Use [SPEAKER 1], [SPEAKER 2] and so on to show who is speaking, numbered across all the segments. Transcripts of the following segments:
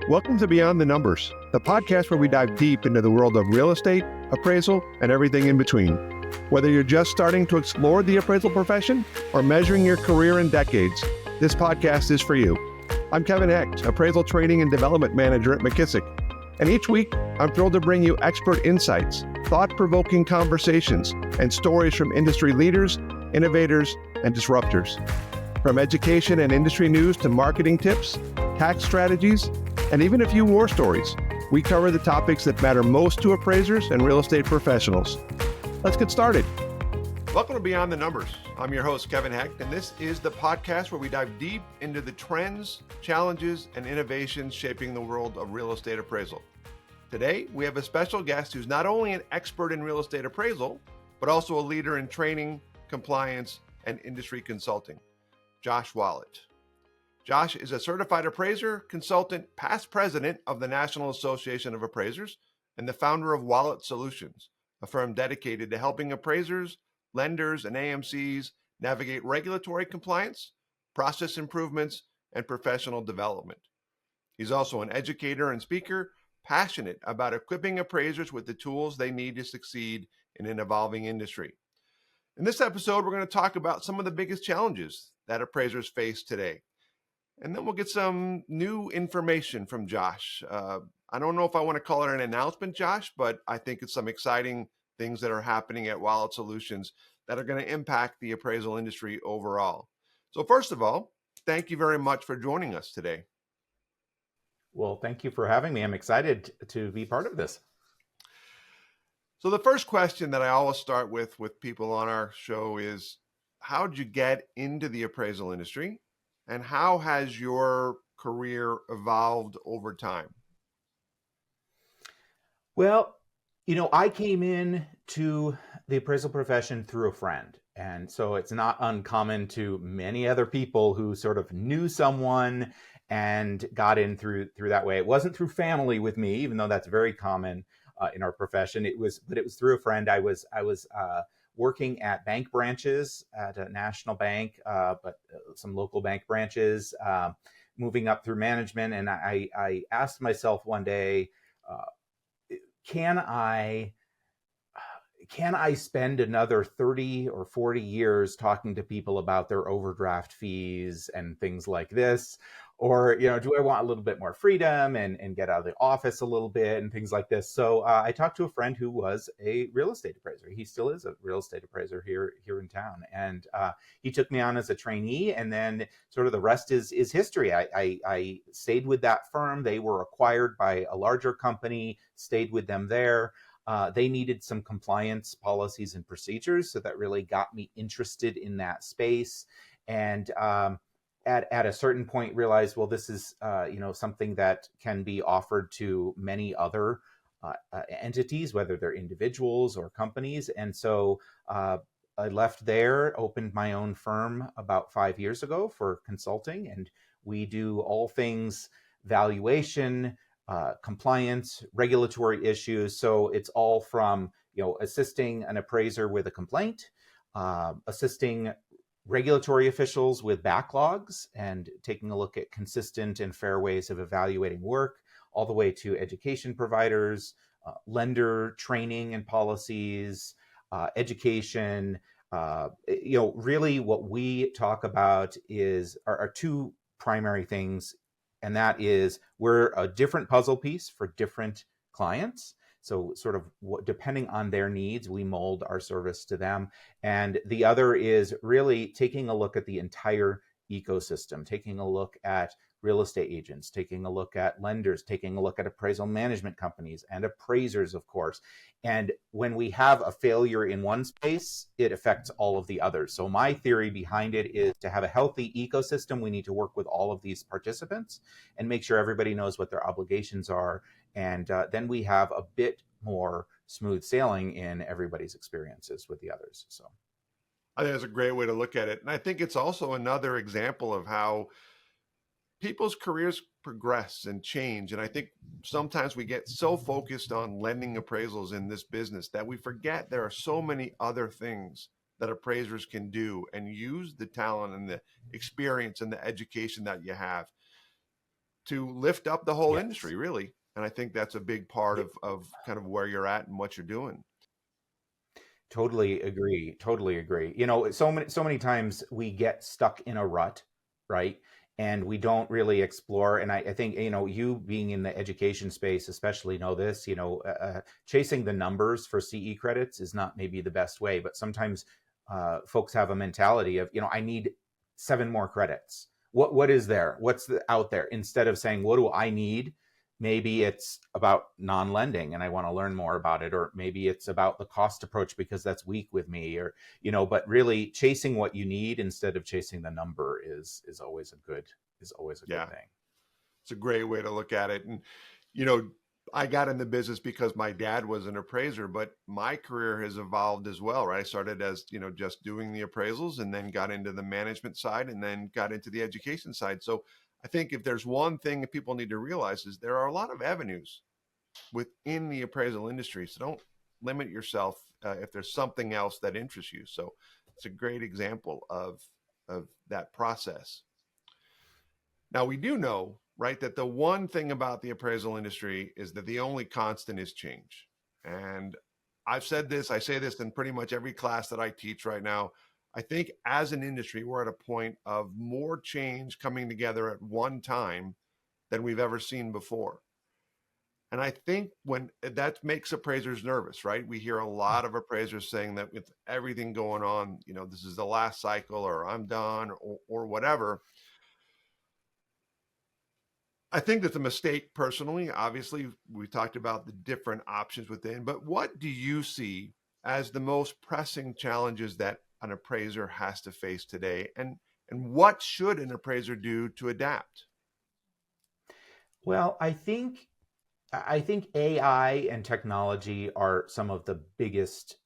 [SPEAKER 1] Welcome to Beyond the Numbers, the podcast where we dive deep into the world of real estate, appraisal, and everything in between. Whether you're just starting to explore the appraisal profession or measuring your career in decades, this podcast is for you. I'm Kevin Hecht, Appraisal Training and Development Manager at McKissick, and each week I'm thrilled to bring you expert insights, thought-provoking conversations, and stories from industry leaders, innovators, and disruptors. From education and industry news to marketing tips, tax strategies, and even a few war stories, we cover the topics that matter most to appraisers and real estate professionals. Let's get started. Welcome to Beyond the Numbers. I'm your host, Kevin Hecht, and this is the podcast where we dive deep into the trends, challenges, and innovations shaping the world of real estate appraisal. Today, we have a special guest who's not only an expert in real estate appraisal, but also a leader in training, compliance, and industry consulting, Josh Walitt. Josh is a certified appraiser, consultant, past president of the National Association of Appraisers, and the founder of Walitt Solutions, a firm dedicated to helping appraisers, lenders, and AMCs navigate regulatory compliance, process improvements, and professional development. He's also an educator and speaker, passionate about equipping appraisers with the tools they need to succeed in an evolving industry. In this episode, we're going to talk about some of the biggest challenges that appraisers face today. And then we'll get some new information from Josh. I don't know if I want to call it an announcement, Josh, but I think it's some exciting things that are happening at Walitt Solutions that are going to impact the appraisal industry overall. So first of all, thank you very much for joining us today.
[SPEAKER 2] Well, thank you for having me. I'm excited to be part of this.
[SPEAKER 1] So the first question that I always start with people on our show is, how did you get into the appraisal industry? And how has your career evolved over time?
[SPEAKER 2] Well, I came in to the appraisal profession through a friend. And so it's not uncommon to many other people who sort of knew someone and got in through that way. It wasn't through family with me, even though that's very common in our profession. It was through a friend. I was working at bank branches at a national bank, but some local bank branches, moving up through management. And I asked myself one day, can I spend another 30 or 40 years talking to people about their overdraft fees and things like this? Or, do I want a little bit more freedom and get out of the office a little bit and things like this? So I talked to a friend who was a real estate appraiser. He still is a real estate appraiser here in town. And he took me on as a trainee, and then sort of the rest is history. I stayed with that firm. They were acquired by a larger company, stayed with them there. They needed some compliance policies and procedures. So that really got me interested in that space. And at a certain point realized, well, this is something that can be offered to many other entities, whether they're individuals or companies. And so I left there, opened my own firm about 5 years ago for consulting, and we do all things valuation, compliance, regulatory issues. So it's all from assisting an appraiser with a complaint, assisting regulatory officials with backlogs and taking a look at consistent and fair ways of evaluating work, all the way to education providers, lender training and policies, education. Really what we talk about are two primary things, and that is we're a different puzzle piece for different clients. So sort of depending on their needs, we mold our service to them. And the other is really taking a look at the entire ecosystem, taking a look at real estate agents, taking a look at lenders, taking a look at appraisal management companies and appraisers, of course. And when we have a failure in one space, it affects all of the others. So my theory behind it is to have a healthy ecosystem, we need to work with all of these participants and make sure everybody knows what their obligations are. And then we have a bit more smooth sailing in everybody's experiences with the others. So
[SPEAKER 1] I think that's a great way to look at it. And I think it's also another example of how people's careers progress and change. And I think sometimes we get so focused on lending appraisals in this business that we forget there are so many other things that appraisers can do and use the talent and the experience and the education that you have. to lift up the whole
[SPEAKER 2] Yes.
[SPEAKER 1] industry, really. And I think that's a big part of kind of where you're at and what you're doing.
[SPEAKER 2] Totally agree. Totally agree. You know, so many times we get stuck in a rut, right? And we don't really explore. And I think, you know, you being in the education space, especially know this, you know, chasing the numbers for CE credits is not maybe the best way, but sometimes folks have a mentality of, you know, I need 7 more credits. What is there? What's out there? Instead of saying, what do I need? Maybe it's about non-lending and I want to learn more about it, or maybe it's about the cost approach because that's weak with me, or, you know, but really chasing what you need instead of chasing the number is always a good thing.
[SPEAKER 1] It's a great way to look at it. And, you know, I got in the business because my dad was an appraiser, but my career has evolved as well, right? I started as, you know, just doing the appraisals and then got into the management side and then got into the education side. So I think if there's one thing that people need to realize is there are a lot of avenues within the appraisal industry. So don't limit yourself if there's something else that interests you. So it's a great example of that process. Now we do know, right, that the one thing about the appraisal industry is that the only constant is change. And I've said this, I say this in pretty much every class that I teach right now. I think as an industry, we're at a point of more change coming together at one time than we've ever seen before. And I think when that makes appraisers nervous, right? We hear a lot of appraisers saying that with everything going on, you know, this is the last cycle, or I'm done, or whatever. I think that's a mistake personally. Obviously, we talked about the different options within, but what do you see as the most pressing challenges that an appraiser has to face today? And what should an appraiser do to adapt?
[SPEAKER 2] Well, I think AI and technology are some of the biggest,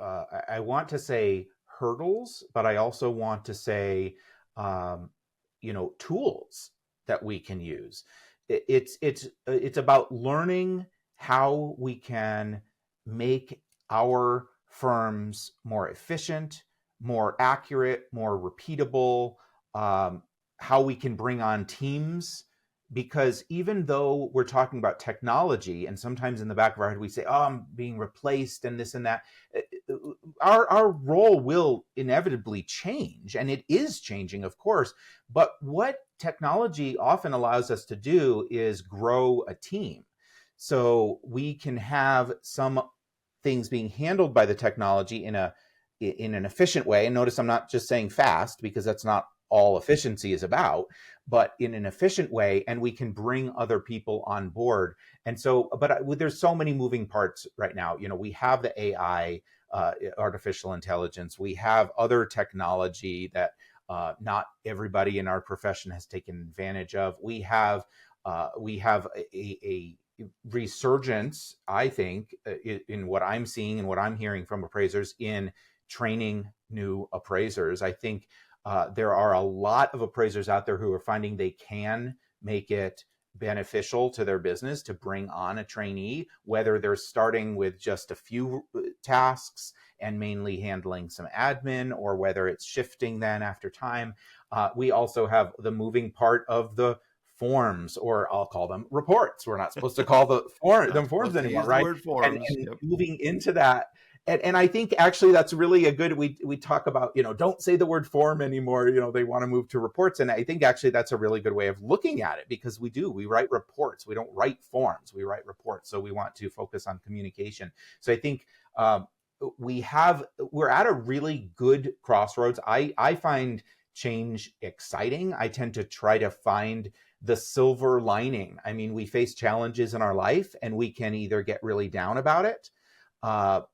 [SPEAKER 2] I want to say hurdles, but I also want to say, you know, tools that we can use. It's about learning how we can make our firms more efficient, more accurate, more repeatable, how we can bring on teams, because even though we're talking about technology and sometimes in the back of our head we say, oh, I'm being replaced and this and that, our role will inevitably change, and it is changing, of course. But what technology often allows us to do is grow a team. So we can have some things being handled by the technology in an efficient way. And notice I'm not just saying fast, because that's not all efficiency is about, but in an efficient way, and we can bring other people on board. And so, but there's so many moving parts right now. You know, we have the AI, artificial intelligence, we have other technology that not everybody in our profession has taken advantage of. We have a resurgence, I think, in what I'm seeing and what I'm hearing from appraisers in training new appraisers. I think there are a lot of appraisers out there who are finding they can make it beneficial to their business to bring on a trainee, whether they're starting with just a few tasks and mainly handling some admin, or whether it's shifting then after time. We also have the moving part of the forms, or I'll call them reports. We're not supposed to call them forms anymore, right?
[SPEAKER 1] Word forms.
[SPEAKER 2] And moving into that. And I think actually that's really a good, we talk about, you know, don't say the word form anymore. You know, they want to move to reports. And I think actually that's a really good way of looking at it, because we write reports. We don't write forms, we write reports. So we want to focus on communication. So I think we're at a really good crossroads. I find change exciting. I tend to try to find the silver lining. I mean, we face challenges in our life and we can either get really down about it,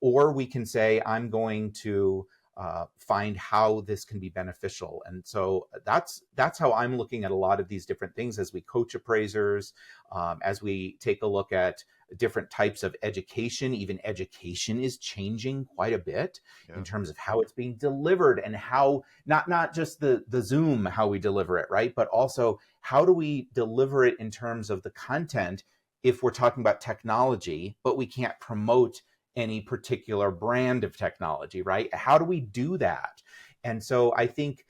[SPEAKER 2] or we can say, I'm going to find how this can be beneficial. And so that's how I'm looking at a lot of these different things as we coach appraisers, as we take a look at different types of education. Even education is changing quite a bit in terms of how it's being delivered, and how not just the Zoom, how we deliver it, right? But also how do we deliver it in terms of the content if we're talking about technology, but we can't promote any particular brand of technology, right? How do we do that? And so I think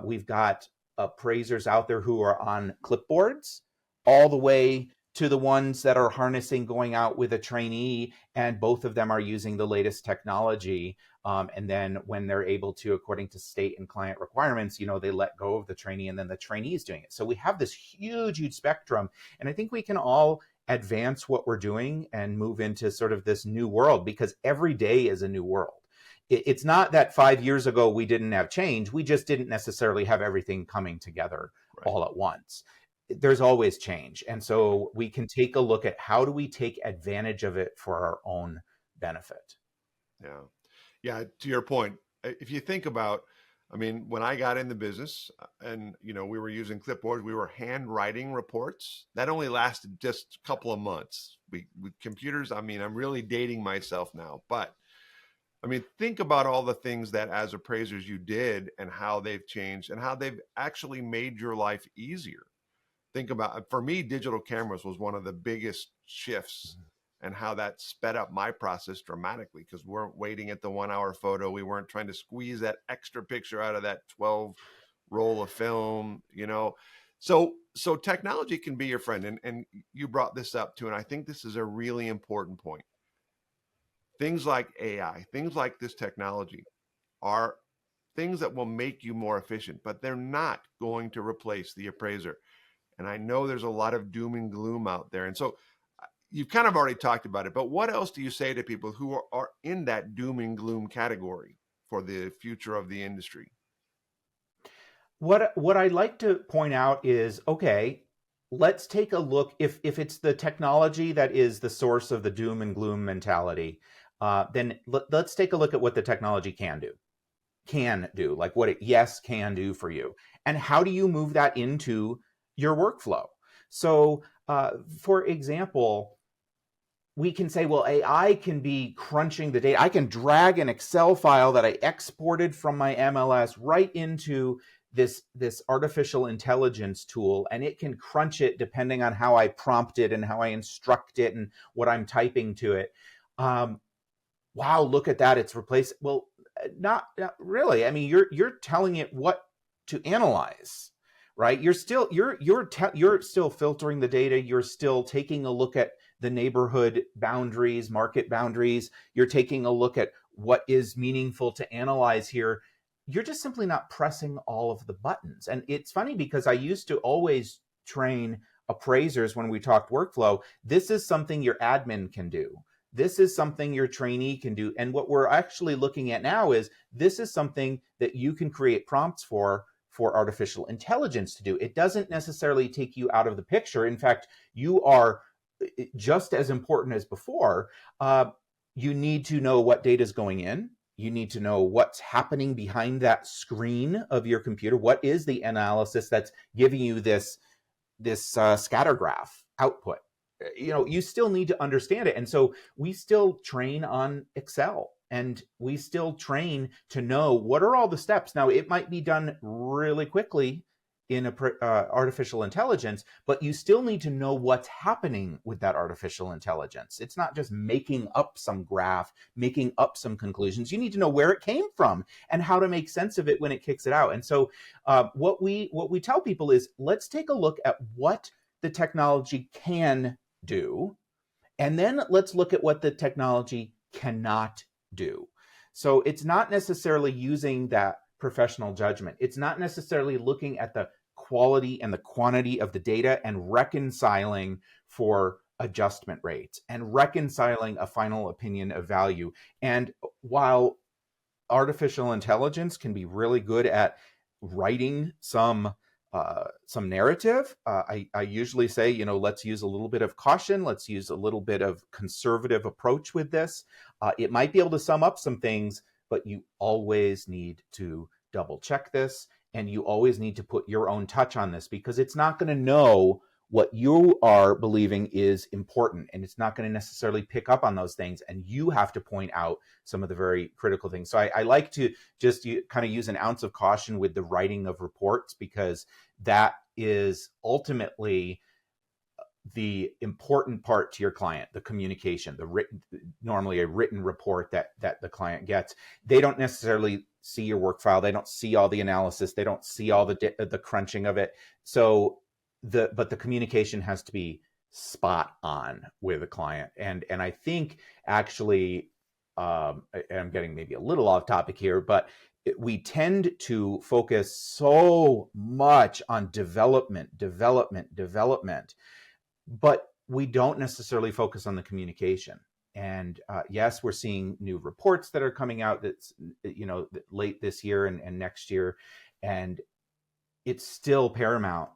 [SPEAKER 2] we've got appraisers out there who are on clipboards, all the way to the ones that are harnessing going out with a trainee, and both of them are using the latest technology. And then when they're able to, according to state and client requirements, they let go of the trainee, and then the trainee is doing it. So we have this huge spectrum. And I think we can all advance what we're doing and move into sort of this new world, because every day is a new world. It's not that 5 years ago we didn't have change. We just didn't necessarily have everything coming together all at once. There's always change. And so we can take a look at how do we take advantage of it for our own benefit.
[SPEAKER 1] Yeah. Yeah. To your point, if you think about, when I got in the business and, we were using clipboards, we were handwriting reports. That only lasted just a couple of months. With computers, I'm really dating myself now, but think about all the things that as appraisers you did and how they've changed and how they've actually made your life easier. Think about, for me, digital cameras was one of the biggest shifts, and how that sped up my process dramatically, because we weren't waiting at the 1 hour photo. We weren't trying to squeeze that extra picture out of that 12 roll of film, So technology can be your friend. And you brought this up too. And I think this is a really important point. Things like AI, things like this technology are things that will make you more efficient, but they're not going to replace the appraiser. And I know there's a lot of doom and gloom out there. And so you've kind of already talked about it, but what else do you say to people who are in that doom and gloom category for the future of the industry?
[SPEAKER 2] What I'd like to point out is, okay, let's take a look. If it's the technology that is the source of the doom and gloom mentality, then let's take a look at what the technology can do, like what it can do for you. And how do you move that into your workflow? So, for example, we can say, well, AI can be crunching the data. I can drag an Excel file that I exported from my MLS right into this artificial intelligence tool, and it can crunch it depending on how I prompt it and how I instruct it and what I'm typing to it. Wow, look at that. It's replaced. Well, not really. You're telling it what to analyze, right? You're still filtering the data. You're still taking a look at the neighborhood boundaries, market boundaries. You're taking a look at what is meaningful to analyze here. You're just simply not pressing all of the buttons. And it's funny, because I used to always train appraisers when we talked workflow. This is something your admin can do. This is something your trainee can do. And what we're actually looking at now is this is something that you can create prompts for artificial intelligence to do. It doesn't necessarily take you out of the picture. In fact, you are just as important as before. You need to know what data is going in. You need to know what's happening behind that screen of your computer. What is the analysis that's giving you this scatter graph output? You still need to understand it. And so we still train on Excel, and we still train to know what are all the steps. Now, it might be done really quickly in artificial intelligence, but you still need to know what's happening with that artificial intelligence. It's not just making up some graph, making up some conclusions. You need to know where it came from and how to make sense of it when it kicks it out. And so what we tell people is, let's take a look at what the technology can do, and then let's look at what the technology cannot do. So it's not necessarily using that professional judgment. It's not necessarily looking at the quality and the quantity of the data and reconciling for adjustment rates and reconciling a final opinion of value. And while artificial intelligence can be really good at writing some narrative, I usually say, let's use a little bit of caution. Let's use a little bit of conservative approach with this. It might be able to sum up some things, but you always need to double check this, and you always need to put your own touch on this, because it's not going to know what you are believing is important, and it's not going to necessarily pick up on those things, and you have to point out some of the very critical things. So I like to just kind of use an ounce of caution with the writing of reports, because that is ultimately the important part to your client, the communication, normally a written report that the client gets. They don't necessarily see your work file. They don't see all the analysis. They don't see all the crunching of it. So but the communication has to be spot on with a client. And I think actually, I'm getting maybe a little off topic here, but we tend to focus so much on development, but we don't necessarily focus on the communication. And yes, we're seeing new reports that are coming out that's, late this year and next year. And it's still paramount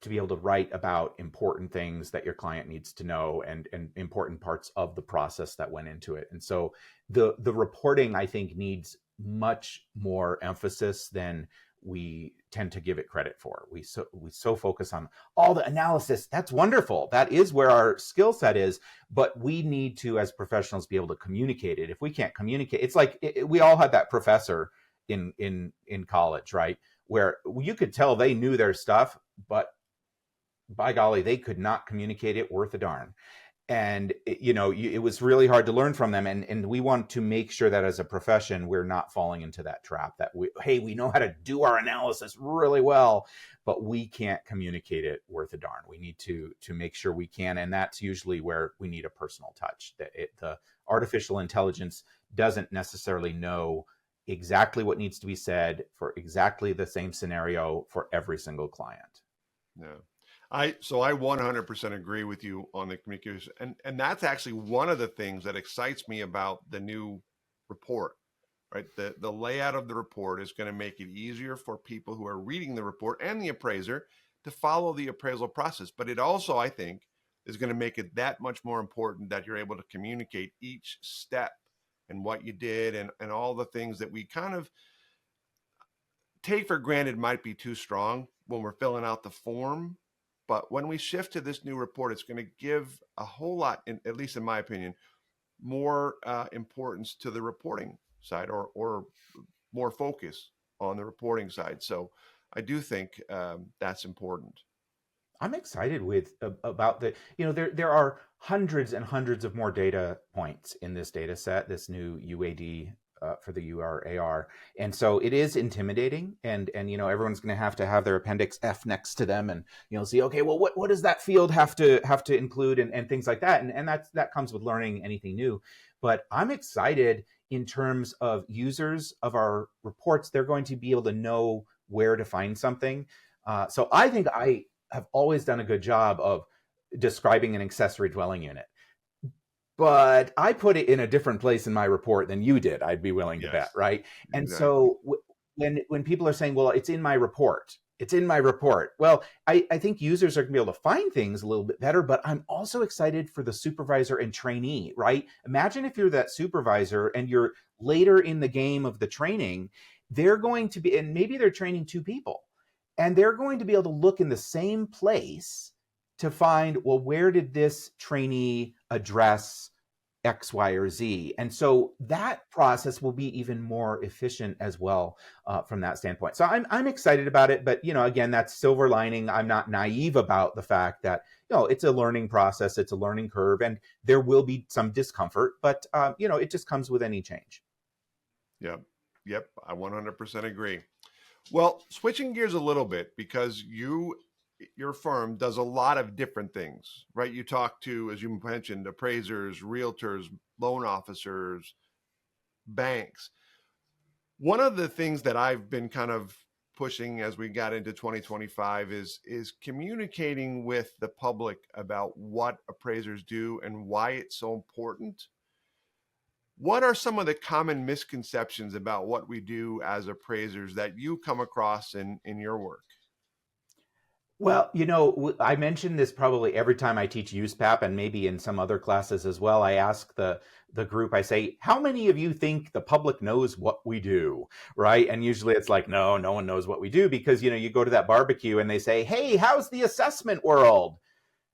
[SPEAKER 2] to be able to write about important things that your client needs to know, and important parts of the process that went into it. And so the reporting, I think, needs much more emphasis than we tend to give it credit for. We so focus on all the analysis. That's wonderful. That is where our skill set is, but we need to, as professionals, be able to communicate it. If we can't communicate, it's like we all had that professor in college, right? Where you could tell they knew their stuff, but by golly, they could not communicate it worth a darn. And it was really hard to learn from them. And we want to make sure that as a profession, we're not falling into that trap that we know how to do our analysis really well, but we can't communicate it worth a darn. We need to make sure we can. And that's usually where we need a personal touch. The artificial intelligence doesn't necessarily know exactly what needs to be said for exactly the same scenario for every single client.
[SPEAKER 3] Yeah. I 100% agree with you on the communication. And that's actually one of the things that excites me about the new report, right? The layout of the report is going to make it easier for people who are reading the report and the appraiser to follow the appraisal process. But it also, I think, is going to make it that much more important that you're able to communicate each step and what you did and all the things that we kind of take for granted might be too strong when we're filling out the form. But when we shift to this new report, it's going to give a whole lot, at least in my opinion, more importance to the reporting side, or more focus on the reporting side. So I do think that's important.
[SPEAKER 2] I'm excited about there are hundreds and hundreds of more data points in this data set, this new UAD for the URAR. And so it is intimidating, and everyone's going to have their appendix F next to them, and see, okay, well, what does that field have to include, and things like that. And that comes with learning anything new. But I'm excited in terms of users of our reports. They're going to be able to know where to find something. So I think I have always done a good job of describing an accessory dwelling unit, but I put it in a different place in my report than you did. I'd be willing to bet, right?
[SPEAKER 3] Exactly.
[SPEAKER 2] And so when people are saying, well, it's in my report, well, I think users are gonna be able to find things a little bit better, but I'm also excited for the supervisor and trainee, right? Imagine if you're that supervisor and you're later in the game of the training, they're going to be, and maybe they're training two people, and they're going to be able to look in the same place to find, well, where did this trainee address X, Y, or Z? And so that process will be even more efficient as well from that standpoint. So I'm excited about it, but again, that's silver lining. I'm not naive about the fact that it's a learning process, it's a learning curve, and there will be some discomfort, but it just comes with any change.
[SPEAKER 3] Yep, I 100% agree. Well, switching gears a little bit, because your firm does a lot of different things, right? You talk to, as you mentioned, appraisers, realtors, loan officers, banks. One of the things that I've been kind of pushing as we got into 2025 is communicating with the public about what appraisers do and why it's so important. What are some of the common misconceptions about what we do as appraisers that you come across in your work?
[SPEAKER 2] Well, I mention this probably every time I teach USPAP, and maybe in some other classes as well. I ask the group, I say, how many of you think the public knows what we do, right? And usually it's like, no one knows what we do, because, you go to that barbecue and they say, hey, how's the assessment world?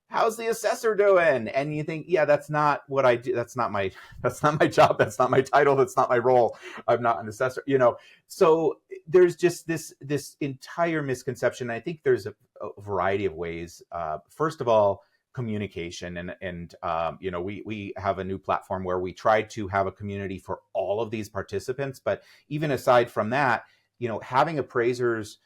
[SPEAKER 2] How's the assessor doing? And you think, yeah, that's not what I do. That's not my job. That's not my title. That's not my role. I'm not an assessor, So there's just this entire misconception. I think there's a variety of ways. First of all, communication, and we have a new platform where we try to have a community for all of these participants. But even aside from that, having appraisers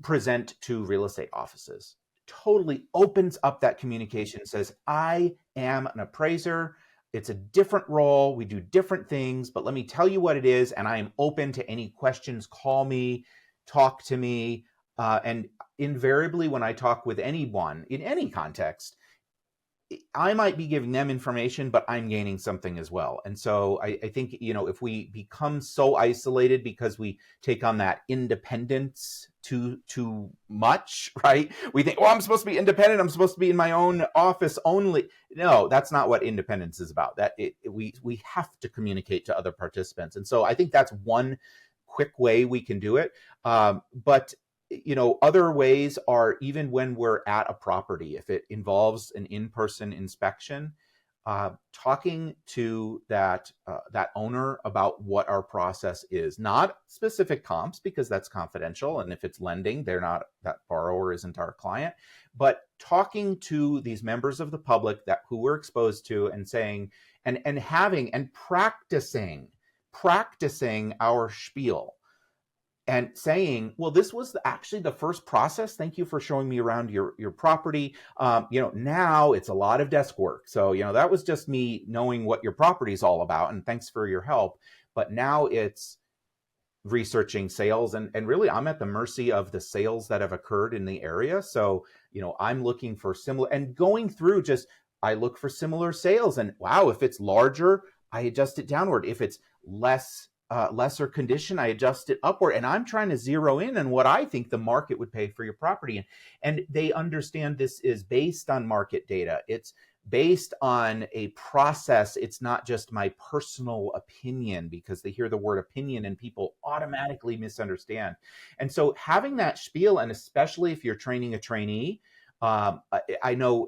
[SPEAKER 2] present to real estate offices. Totally opens up that communication, says, I am an appraiser. It's a different role. We do different things, but let me tell you what it is. And I am open to any questions. Call me, talk to me. And invariably, when I talk with anyone in any context, I might be giving them information, but I'm gaining something as well. And so I think, if we become so isolated because we take on that independence too much, right? We think, I'm supposed to be independent. I'm supposed to be in my own office only. No, that's not what independence is about. We have to communicate to other participants. And so I think that's one quick way we can do it. But other ways are even when we're at a property, if it involves an in-person inspection, talking to that owner about what our process is, not specific comps, because that's confidential. And if it's lending, that borrower isn't our client, but talking to these members of the public who we're exposed to and saying, and having and practicing our spiel. And saying, well, this was actually the first process. Thank you for showing me around your property. Now it's a lot of desk work. So, that was just me knowing what your property is all about. And thanks for your help. But now it's researching sales. And really, I'm at the mercy of the sales that have occurred in the area. So, I'm looking for similar and going through I look for similar sales. And wow, if it's larger, I adjust it downward. If it's lesser condition, I adjust it upward, and I'm trying to zero in on what I think the market would pay for your property. And they understand this is based on market data. It's based on a process. It's not just my personal opinion, because they hear the word opinion and people automatically misunderstand. And so having that spiel, and especially if you're training a trainee, I know,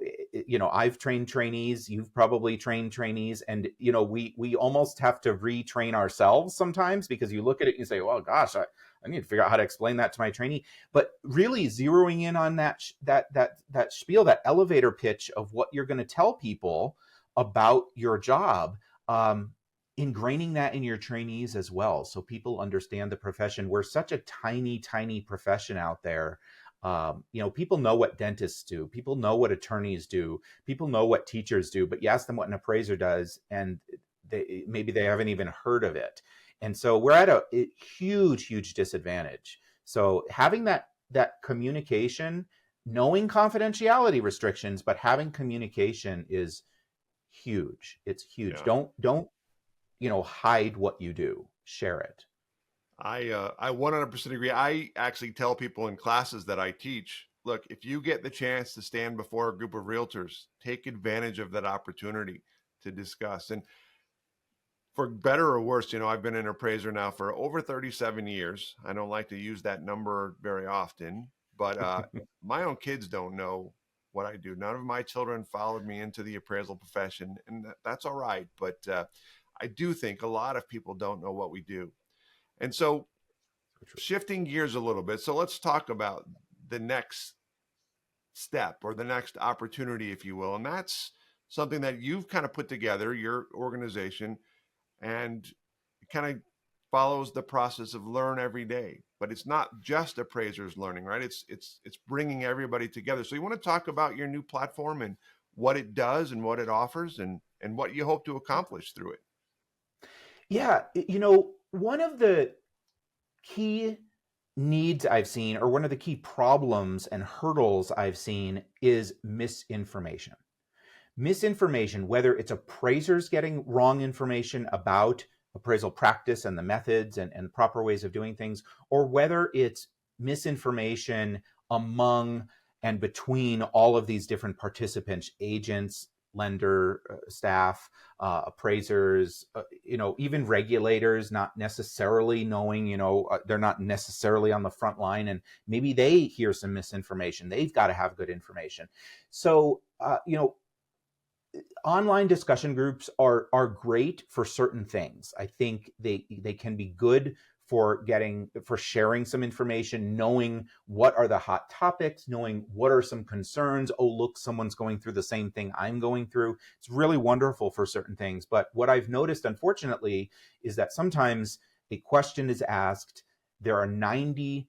[SPEAKER 2] I've trained trainees, you've probably trained trainees, and, we almost have to retrain ourselves sometimes, because you look at it and you say, well, gosh, I need to figure out how to explain that to my trainee. But really zeroing in on that spiel, that elevator pitch of what you're going to tell people about your job, ingraining that in your trainees as well, so people understand the profession. We're such a tiny profession out there. People know what dentists do. People know what attorneys do. People know what teachers do, but you ask them what an appraiser does, and maybe they haven't even heard of it. And so we're at a huge disadvantage. So having that communication, knowing confidentiality restrictions, but having communication is huge. It's huge. Yeah. Don't hide what you do. Share it.
[SPEAKER 3] I 100% agree. I actually tell people in classes that I teach, look, if you get the chance to stand before a group of realtors, take advantage of that opportunity to discuss. And for better or worse, I've been an appraiser now for over 37 years. I don't like to use that number very often, but my own kids don't know what I do. None of my children followed me into the appraisal profession, and that's all right. But I do think a lot of people don't know what we do. And so shifting gears a little bit, so let's talk about the next step, or the next opportunity, if you will. And that's something that you've kind of put together, your organization, and it kind of follows the process of learn every day. But it's not just appraisers learning, right? It's bringing everybody together. So you want to talk about your new platform and what it does and what it offers, and what you hope to accomplish through it.
[SPEAKER 2] Yeah, one of the key needs I've seen, or one of the key problems and hurdles I've seen, is misinformation. Misinformation, whether it's appraisers getting wrong information about appraisal practice and the methods and proper ways of doing things, or whether it's misinformation among and between all of these different participants, agents, lender, staff, appraisers, even regulators, not necessarily knowing, they're not necessarily on the front line, and maybe they hear some misinformation. They've got to have good information. So, online discussion groups are great for certain things. I think they can be good for sharing some information, knowing what are the hot topics, knowing what are some concerns. Oh, look, someone's going through the same thing I'm going through. It's really wonderful for certain things. But what I've noticed, unfortunately, is that sometimes a question is asked, there are 90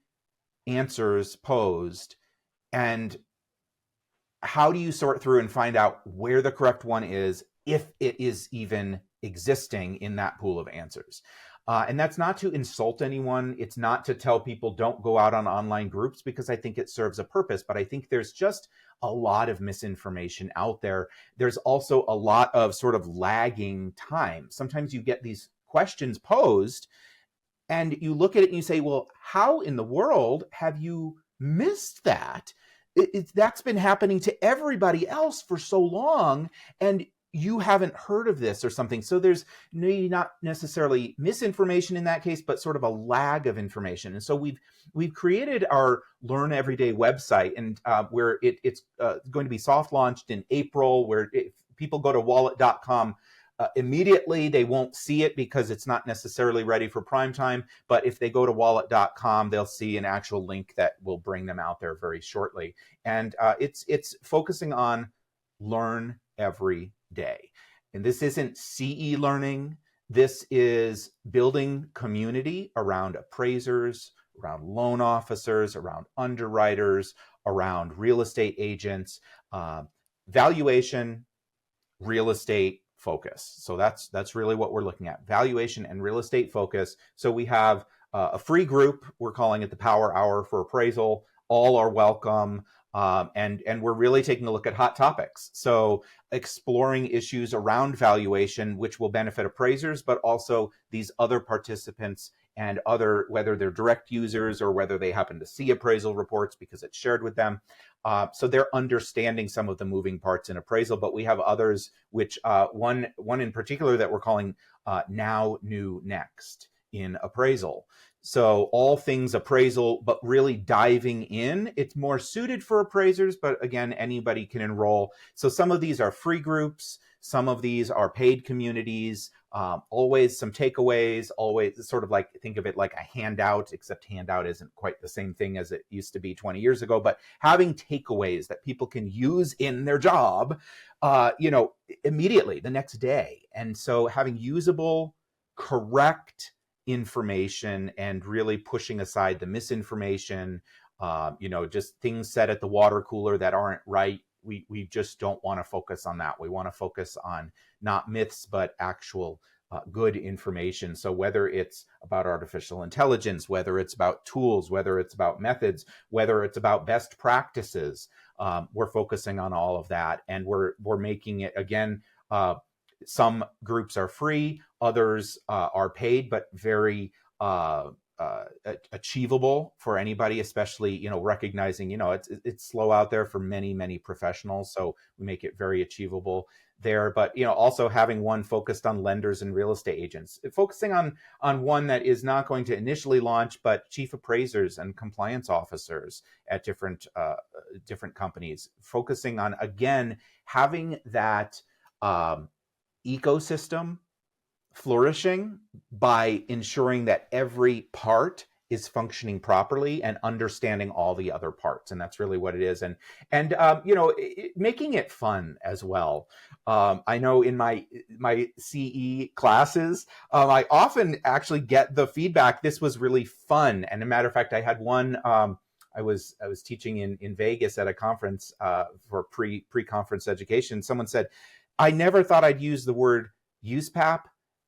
[SPEAKER 2] answers posed, and how do you sort through and find out where the correct one is, if it is even existing in that pool of answers? And that's not to insult anyone. It's not to tell people don't go out on online groups, because I think it serves a purpose. But I think there's just a lot of misinformation out there. There's also a lot of sort of lagging time. Sometimes you get these questions posed and you look at it and you say, well, how in the world have you missed that? That's been happening to everybody else for so long, and you haven't heard of this or something. So there's maybe not necessarily misinformation in that case, but sort of a lag of information. And so we've created our Learn Everyday website, and where it's going to be soft launched in April, where if people go to walitt.com, immediately they won't see it because it's not necessarily ready for prime time. But if they go to walitt.com, they'll see an actual link that will bring them out there very shortly. And it's focusing on learn every day. And this isn't CE learning. This is building community around appraisers, around loan officers, around underwriters, around real estate agents, valuation, real estate focus. So that's really what we're looking at: valuation and real estate focus. So we have a free group. We're calling it the Power Hour for Appraisal. All are welcome. And we're really taking a look at hot topics. So exploring issues around valuation, which will benefit appraisers, but also these other participants and other, whether they're direct users or whether they happen to see appraisal reports because it's shared with them. So they're understanding some of the moving parts in appraisal, but we have others, which one in particular that we're calling Now, New, Next in appraisal. So all things appraisal, but really diving in. It's more suited for appraisers, but again, anybody can enroll. So some of these are free groups. Some of these are paid communities. Always some takeaways, always sort of like, think of it like a handout, except handout isn't quite the same thing as it used to be 20 years ago, but having takeaways that people can use in their job, immediately the next day. And so having usable, correct information and really pushing aside the misinformation, just things said at the water cooler that aren't right. We just don't want to focus on that. We want to focus on not myths, but actual good information. So whether it's about artificial intelligence, whether it's about tools, whether it's about methods, whether it's about best practices, we're focusing on all of that. And we're making it, again, some groups are free, others are paid, but very achievable for anybody, especially, recognizing, it's slow out there for many, many professionals. So we make it very achievable there. But, also having one focused on lenders and real estate agents, focusing on one that is not going to initially launch, but chief appraisers and compliance officers at different companies, focusing on, again, having that ecosystem flourishing by ensuring that every part is functioning properly and understanding all the other parts. And that's really what it is. And making it fun as well. I know in my CE classes, I often actually get the feedback, this was really fun. And a matter of fact, I had one, I was teaching in Vegas at a conference for pre-conference education. Someone said, I never thought I'd use the word USPAP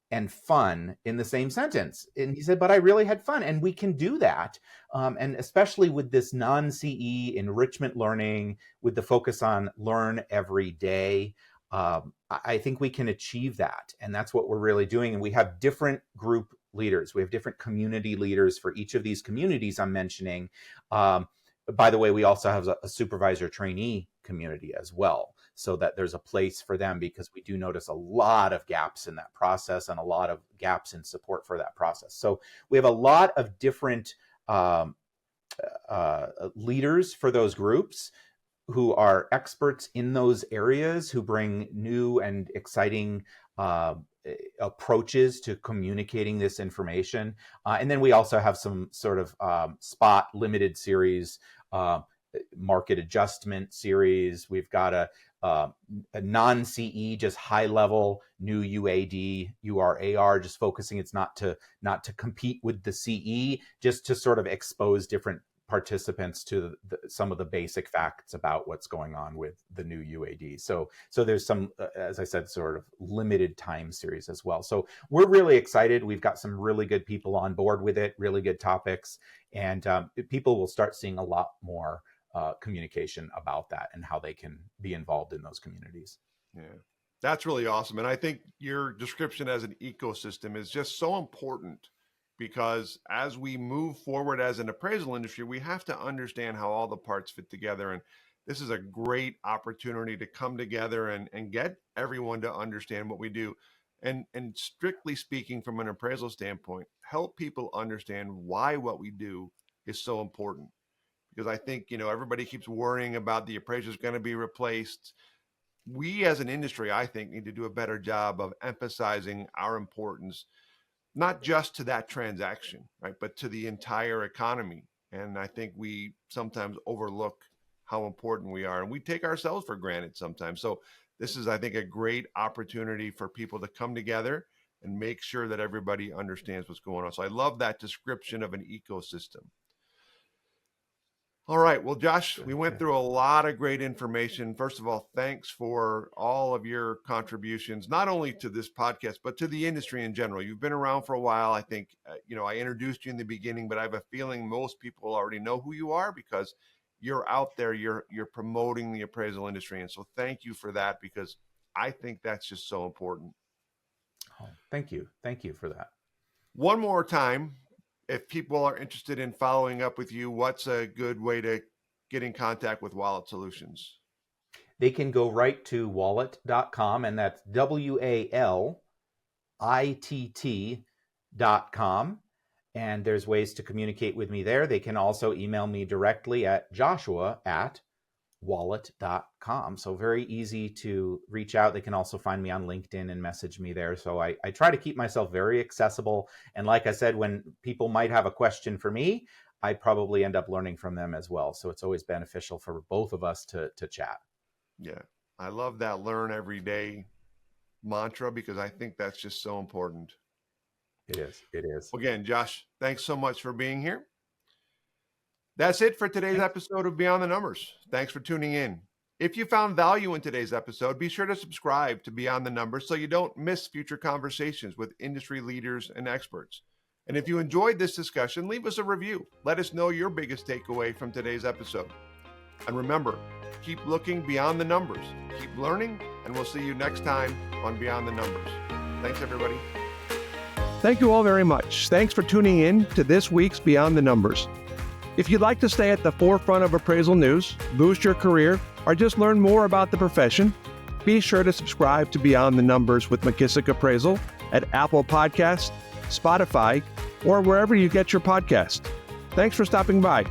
[SPEAKER 2] and fun in the same sentence. And he said, but I really had fun. And we can do that. And especially with this non-CE enrichment learning, with the focus on learn every day, I think we can achieve that. And that's what we're really doing. And we have different group leaders. We have different community leaders for each of these communities I'm mentioning. By the way, we also have a supervisor trainee community as well, so that there's a place for them, because we do notice a lot of gaps in that process and a lot of gaps in support for that process. So we have a lot of different leaders for those groups who are experts in those areas, who bring new and exciting approaches to communicating this information. And then we also have some sort of spot limited series, market adjustment series. We've got a non-CE, just high level new UAD, URAR, just focusing. It's not to compete with the CE, just to sort of expose different participants to some of the basic facts about what's going on with the new UAD. So there's some, as I said, sort of limited time series as well. So we're really excited. We've got some really good people on board with it, really good topics, and people will start seeing a lot more communication about that and how they can be involved in those communities.
[SPEAKER 3] Yeah, that's really awesome. And I think your description as an ecosystem is just so important, because as we move forward as an appraisal industry, we have to understand how all the parts fit together. And this is a great opportunity to come together and get everyone to understand what we do. And strictly speaking, from an appraisal standpoint, help people understand why what we do is so important. Because I think, everybody keeps worrying about the appraiser's going to be replaced. We as an industry, I think, need to do a better job of emphasizing our importance, not just to that transaction, right, but to the entire economy. And I think we sometimes overlook how important we are, and we take ourselves for granted sometimes. So this is, I think, a great opportunity for people to come together and make sure that everybody understands what's going on. So I love that description of an ecosystem. All right. Well, Josh, we went through a lot of great information. First of all, thanks for all of your contributions, not only to this podcast, but to the industry in general. You've been around for a while. I think, I introduced you in the beginning, but I have a feeling most people already know who you are, because you're out there, you're promoting the appraisal industry. And so thank you for that, because I think that's just so important.
[SPEAKER 2] Oh, thank you. Thank you for that.
[SPEAKER 3] One more time, if people are interested in following up with you, what's a good way to get in contact with Walitt Solutions?
[SPEAKER 2] They can go right to walitt.com, and that's WALITT.com. And there's ways to communicate with me there. They can also email me directly at joshua@walitt.com. So very easy to reach out. They can also find me on LinkedIn and message me there. So I try to keep myself very accessible. And like I said, when people might have a question for me, I probably end up learning from them as well. So it's always beneficial for both of us to chat.
[SPEAKER 3] Yeah, I love that learn every day mantra, because I think that's just so important.
[SPEAKER 2] It is.
[SPEAKER 3] Again, Josh, thanks so much for being here. That's it for today's episode of Beyond the Numbers. Thanks for tuning in. If you found value in today's episode, be sure to subscribe to Beyond the Numbers so you don't miss future conversations with industry leaders and experts. And if you enjoyed this discussion, leave us a review. Let us know your biggest takeaway from today's episode. And remember, keep looking beyond the numbers, keep learning, and we'll see you next time on Beyond the Numbers. Thanks, everybody.
[SPEAKER 1] Thank you all very much. Thanks for tuning in to this week's Beyond the Numbers. If you'd like to stay at the forefront of appraisal news, boost your career, or just learn more about the profession, be sure to subscribe to Beyond the Numbers with McKissick Appraisal at Apple Podcasts, Spotify, or wherever you get your podcast. Thanks for stopping by.